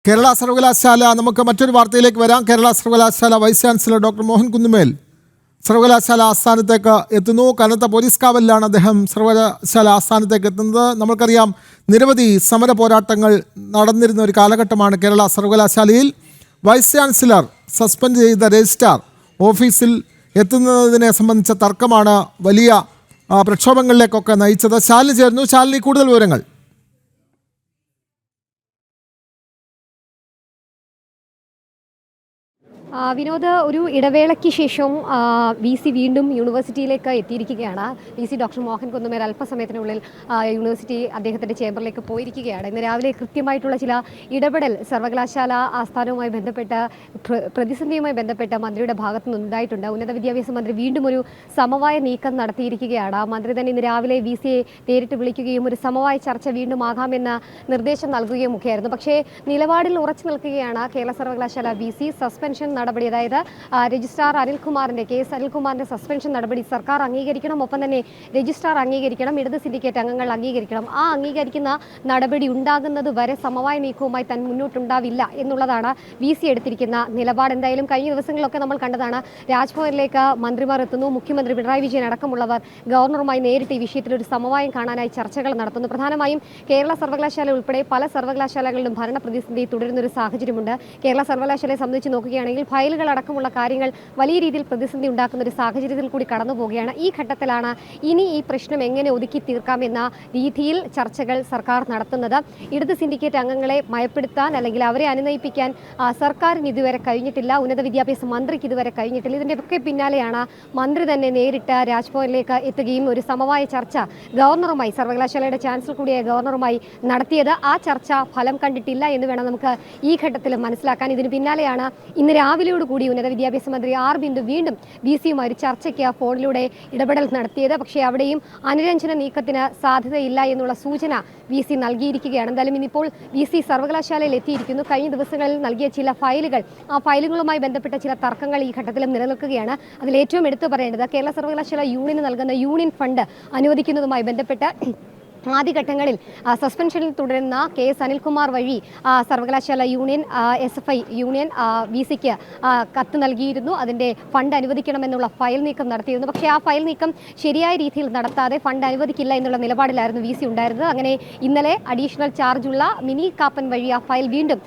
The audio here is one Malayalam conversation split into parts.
കേരള സർവകലാശാല, നമുക്ക് മറ്റൊരു വാർത്തയിലേക്ക് വരാം. കേരള സർവകലാശാല വൈസ് ചാൻസലർ ഡോക്ടർ മോഹൻ കുന്നുമേൽ സർവകലാശാല ആസ്ഥാനത്തേക്ക് എത്തുന്നു. കനത്ത പോലീസ് കാവലിലാണ് അദ്ദേഹം സർവകലാശാല ആസ്ഥാനത്തേക്ക് എത്തുന്നത്. നമുക്കറിയാം, നിരവധി സമര പോരാട്ടങ്ങൾ നടന്നിരുന്ന ഒരു കാലഘട്ടമാണ് കേരള സർവകലാശാലയിൽ. വൈസ് ചാൻസലർ സസ്പെൻഡ് ചെയ്ത രജിസ്ട്രാർ ഓഫീസിൽ എത്തുന്നതിനെ സംബന്ധിച്ച തർക്കമാണ് വലിയ പ്രക്ഷോഭങ്ങളിലേക്കൊക്കെ നയിച്ചത്. ശാലിനി ചേർന്നു. ശാലിനി, കൂടുതൽ വിവരങ്ങൾ. വിനോദ്, ഒരു ഇടവേളയ്ക്ക് ശേഷം വി സി വീണ്ടും യൂണിവേഴ്സിറ്റിയിലേക്ക് എത്തിയിരിക്കുകയാണ്. വി സി ഡോക്ടർ മോഹൻ കുന്നുമേൽ അല്പസമയത്തിനുള്ളിൽ യൂണിവേഴ്സിറ്റി അദ്ദേഹത്തിൻ്റെ ചേംബറിലേക്ക് പോയിരിക്കുകയാണ്. ഇന്ന് രാവിലെ കൃത്യമായിട്ടുള്ള ചില ഇടപെടൽ സർവകലാശാല ആസ്ഥാനവുമായി ബന്ധപ്പെട്ട് പ്രതിസന്ധിയുമായി ബന്ധപ്പെട്ട് മന്ത്രിയുടെ ഭാഗത്തു നിന്നുണ്ടായിട്ടുണ്ട്. ഉന്നത വിദ്യാഭ്യാസ മന്ത്രി വീണ്ടും ഒരു സമവായ നീക്കം നടത്തിയിരിക്കുകയാണ്. മന്ത്രി തന്നെ ഇന്ന് രാവിലെ വി സിയെ നേരിട്ട് വിളിക്കുകയും ഒരു സമവായ ചർച്ച വീണ്ടും ആകാമെന്ന നിർദ്ദേശം നൽകുകയും ഒക്കെയായിരുന്നു. പക്ഷേ നിലപാടിൽ ഉറച്ചു നിൽക്കുകയാണ് കേരള സർവകലാശാല വി സി. സസ്പെൻഷൻ നടപടി, അതായത് രജിസ്ട്രാർ അനിൽകുമാറിന്റെ സസ്പെൻഷൻ നടപടി സർക്കാർ അംഗീകരിക്കണം, ഒപ്പം തന്നെ രജിസ്ട്രാർ അംഗീകരിക്കണം, ഇടത് സിൻഡിക്കേറ്റ് അംഗങ്ങൾ അംഗീകരിക്കണം. ആ അംഗീകരിക്കുന്ന നടപടി ഉണ്ടാകുന്നത് വരെ സമവായ നീക്കവുമായി താൻ മുന്നോട്ടുണ്ടാവില്ല എന്നുള്ളതാണ് വി സി എടുത്തിരിക്കുന്ന നിലപാട്. എന്തായാലും കഴിഞ്ഞ ദിവസങ്ങളിലൊക്കെ നമ്മൾ കണ്ടതാണ്, രാജ്ഭവനിലേക്ക് മന്ത്രിമാർ എത്തുന്നു, മുഖ്യമന്ത്രി പിണറായി വിജയൻ അടക്കമുള്ളവർ ഗവർണറുമായി നേരിട്ട് ഈ വിഷയത്തിൽ ഒരു സമവായം കാണാനായി ചർച്ചകൾ നടത്തുന്നു. പ്രധാനമായും കേരള സർവകലാശാല ഉൾപ്പെടെ പല സർവകലാശാലകളിലും ഭരണ പ്രതിസന്ധി തുടരുന്നൊരു സാഹചര്യമുണ്ട്. കേരള സർവകലാശാലയെ സംബന്ധിച്ച് നോക്കുകയാണെങ്കിൽ ഫയലുകൾ അടക്കമുള്ള കാര്യങ്ങൾ വലിയ രീതിയിൽ പ്രതിസന്ധി ഉണ്ടാക്കുന്ന ഒരു സാഹചര്യത്തിൽ കൂടി കടന്നു പോവുകയാണ്. ഈ ഘട്ടത്തിലാണ് ഇനി ഈ പ്രശ്നം എങ്ങനെ ഒതുക്കി തീർക്കാമെന്ന രീതിയിൽ ചർച്ചകൾ സർക്കാർ നടത്തുന്നത്. ഇടത് സിൻഡിക്കേറ്റ് അംഗങ്ങളെ മയപ്പെടുത്താൻ അല്ലെങ്കിൽ അവരെ അനുനയിപ്പിക്കാൻ സർക്കാരിന് ഇതുവരെ കഴിഞ്ഞിട്ടില്ല, ഉന്നത വിദ്യാഭ്യാസ മന്ത്രിക്ക് ഇതുവരെ കഴിഞ്ഞിട്ടില്ല. ഇതിൻ്റെ ഒക്കെ പിന്നാലെയാണ് മന്ത്രി തന്നെ നേരിട്ട് രാജ്ഭവനിലേക്ക് എത്തുകയും ഒരു സമവായ ചർച്ച ഗവർണറുമായി, സർവകലാശാലയുടെ ചാൻസലർ കൂടിയായ ഗവർണറുമായി നടത്തിയത്. ആ ചർച്ച ഫലം കണ്ടിട്ടില്ല എന്ന് വേണം നമുക്ക് ഈ ഘട്ടത്തിൽ മനസ്സിലാക്കാൻ. ഇതിന് പിന്നാലെയാണ് ഇന്ന് രാവിലെയോടുകൂടി ഉന്നത വിദ്യാഭ്യാസ മന്ത്രി ആർ ബിന്ദു വീണ്ടും വി സിയുമായി ഒരു ചർച്ചയ്ക്ക് ഫോണിലൂടെ ഇടപെടൽ നടത്തിയത്. പക്ഷേ അവിടെയും അനുരഞ്ജന നീക്കത്തിന് സാധ്യതയില്ല എന്നുള്ള സൂചന വി സി നൽകിയിരിക്കുകയാണ്. എന്തായാലും ഇന്നിപ്പോൾ വി സി സർവകലാശാലയിൽ എത്തിയിരിക്കുന്നു. കഴിഞ്ഞ ദിവസങ്ങളിൽ നൽകിയ ചില ഫയലുകൾ, ആ ഫയലുകളുമായി ബന്ധപ്പെട്ട ചില തർക്കങ്ങൾ ഈ ഘട്ടത്തിലും നിലനിൽക്കുകയാണ്. അതിൽ ഏറ്റവും എടുത്തു പറയേണ്ടത് കേരള സർവകലാശാല യൂണിയന് നൽകുന്ന യൂണിയൻ ഫണ്ട് അനുവദിക്കുന്നതുമായി ബന്ധപ്പെട്ട് ആദ്യഘട്ടങ്ങളിൽ സസ്പെൻഷനിൽ തുടരുന്ന കെ എസ് അനിൽകുമാർ വഴി സർവകലാശാല യൂണിയൻ, SFI യൂണിയൻ വി സിക്ക് കത്ത് നൽകിയിരുന്നു. അതിൻ്റെ ഫണ്ട് അനുവദിക്കണമെന്നുള്ള ഫയൽ നീക്കം നടത്തിയിരുന്നു. പക്ഷേ ആ ഫയൽ നീക്കം ശരിയായ രീതിയിൽ നടത്താതെ ഫണ്ട് അനുവദിക്കില്ല എന്നുള്ള നിലപാടിലായിരുന്നു വി സി ഉണ്ടായിരുന്നത്. അങ്ങനെ ഇന്നലെ അഡീഷണൽ ചാർജുള്ള മിനി കാപ്പൻ വഴി ആ ഫയൽ വീണ്ടും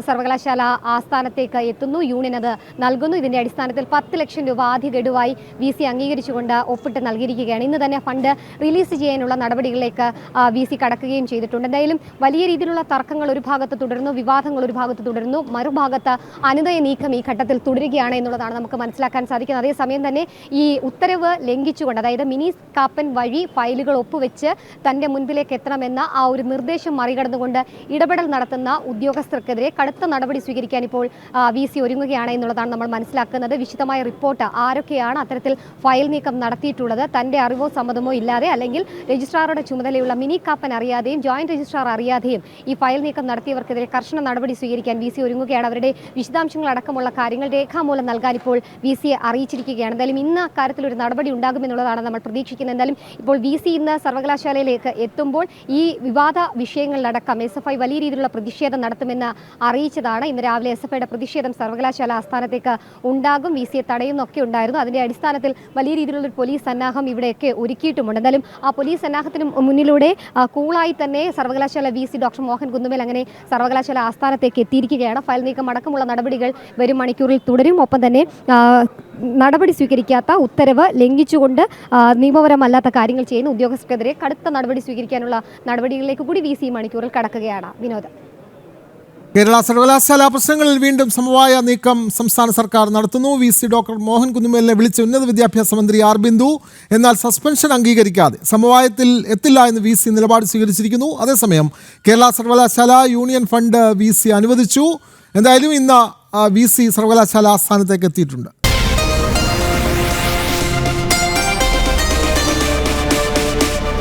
സർവകലാശാല ആസ്ഥാനത്തേക്ക് എത്തുന്നു. യൂണിയൻ അത് നൽകുന്നു. ഇതിൻ്റെ അടിസ്ഥാനത്തിൽ 10 ലക്ഷം രൂപ ആദ്യ ഗഡുവായി വി സി അംഗീകരിച്ചുകൊണ്ട് ഒപ്പിട്ട് നൽകിയിരിക്കുകയാണ്. ഇന്ന് തന്നെ ഫണ്ട് റിലീസ് ചെയ്യാനുള്ള നടപടികളിലേക്ക് വി സി കടക്കുകയും ചെയ്തിട്ടുണ്ട്. എന്തായാലും വലിയ രീതിയിലുള്ള തർക്കങ്ങൾ ഒരു ഭാഗത്ത് തുടരുന്നു, വിവാദങ്ങൾ ഒരു ഭാഗത്ത് തുടരുന്നു, മറുഭാഗത്ത് അനുനയ നീക്കം ഈ ഘട്ടത്തിൽ തുടരുകയാണ് എന്നുള്ളതാണ് നമുക്ക് മനസ്സിലാക്കാൻ സാധിക്കുന്നത്. അതേസമയം തന്നെ ഈ ഉത്തരവ് ലംഘിച്ചുകൊണ്ട്, അതായത് മിനി കാപ്പൻ വഴി ഫയലുകൾ ഒപ്പുവെച്ച് തൻ്റെ മുൻപിലേക്ക് എത്തണമെന്ന ആ ഒരു നിർദ്ദേശം മറികടന്നുകൊണ്ട് ഇടപെടൽ നടത്തുന്ന ഉദ്യോഗസ്ഥർക്കെതിരെ കടുത്ത നടപടി സ്വീകരിക്കാൻ ഇപ്പോൾ വി സി ഒരുങ്ങുകയാണ് എന്നുള്ളതാണ് നമ്മൾ മനസ്സിലാക്കുന്നത്. വിശദമായ റിപ്പോർട്ട് ആരൊക്കെയാണ് അത്തരത്തിൽ ഫയൽ നീക്കം നടത്തിയിട്ടുള്ളത്, തൻ്റെ അറിവോ സമ്മതമോ ഇല്ലാതെ അല്ലെങ്കിൽ രജിസ്ട്രാറുടെ ചുമതലയുള്ള മിനി കാപ്പൻ അറിയാതെയും ജോയിന്റ് രജിസ്ട്രാർ അറിയാതെയും ഈ ഫയൽ നീക്കം നടത്തിയവർക്കെതിരെ കർശന നടപടി സ്വീകരിക്കാൻ വി സി ഒരുങ്ങുകയാണ്. അവരുടെ വിശദാംശങ്ങൾ അടക്കമുള്ള കാര്യങ്ങൾ രേഖാമൂലം നൽകാൻ ഇപ്പോൾ വി സിയെ അറിയിച്ചിരിക്കുകയാണ്. എന്തായാലും ഇന്ന് അക്കാര്യത്തിൽ ഒരു നടപടി ഉണ്ടാകുമെന്നുള്ളതാണ് നമ്മൾ പ്രതീക്ഷിക്കുന്നത്. എന്തായാലും ഇപ്പോൾ വി സി ഇന്ന് സർവകലാശാലയിലേക്ക് എത്തുമ്പോൾ ഈ വിവാദ വിഷയങ്ങളിലടക്കം SFI വലിയ രീതിയിലുള്ള പ്രതിഷേധം നടത്തുമെന്ന് അറിയിച്ചതാണ്. ഇന്ന് രാവിലെ SFIയുടെ പ്രതിഷേധം സർവകലാശാല ആസ്ഥാനത്തേക്ക് ഉണ്ടാകും. വി സിയെ തടയുന്നൊക്കെ ഉണ്ടായിരുന്നു. അതിൻ്റെ അടിസ്ഥാനത്തിൽ വലിയ രീതിയിലുള്ള പോലീസ് സന്നാഹം ഇവിടെയൊക്കെ ഒരുക്കിയിട്ടുമുണ്ട്. എന്തായാലും ആ പോലീസ് സന്നാഹത്തിന് മുന്നിലൂടെ കൂളായി തന്നെ സർവകലാശാല വി സി ഡോക്ടർ മോഹൻ കുന്നുമേൽ അങ്ങനെ സർവകലാശാല ആസ്ഥാനത്തേക്ക് എത്തിയിരിക്കുകയാണ്. ഫയൽ നീക്കം അടക്കമുള്ള നടപടികൾ വരും മണിക്കൂറിൽ തുടരും. ഒപ്പം തന്നെ നടപടി സ്വീകരിക്കാത്ത, ഉത്തരവ് ലംഘിച്ചുകൊണ്ട് നിയമപരമല്ലാത്ത കാര്യങ്ങൾ ചെയ്യുന്ന ഉദ്യോഗസ്ഥർക്കെതിരെ കടുത്ത നടപടി സ്വീകരിക്കാനുള്ള നടപടികളിലേക്ക് കൂടി വി സി മണിക്കൂറിൽ കടക്കുകയാണ്. വിനോദ്, കേരള സർവകലാശാല പ്രശ്നങ്ങളിൽ വീണ്ടും സമവായ നീക്കം സംസ്ഥാന സർക്കാർ നടത്തുന്നു. വി സി ഡോക്ടർ മോഹൻ കുന്നുമേലിനെ വിളിച്ച ഉന്നത വിദ്യാഭ്യാസ മന്ത്രി ആർ ബിന്ദു എന്നാൽ സസ്പെൻഷൻ അംഗീകരിക്കാതെ സമവായത്തിൽ എത്തില്ല എന്ന് വി സി നിലപാട് സ്വീകരിച്ചിരിക്കുന്നു. അതേസമയം കേരള സർവകലാശാല യൂണിയൻ ഫണ്ട് വി സി അനുവദിച്ചു. എന്തായാലും ഇന്ന് വി സി സർവകലാശാല ആസ്ഥാനത്തേക്ക് എത്തിയിട്ടുണ്ട്.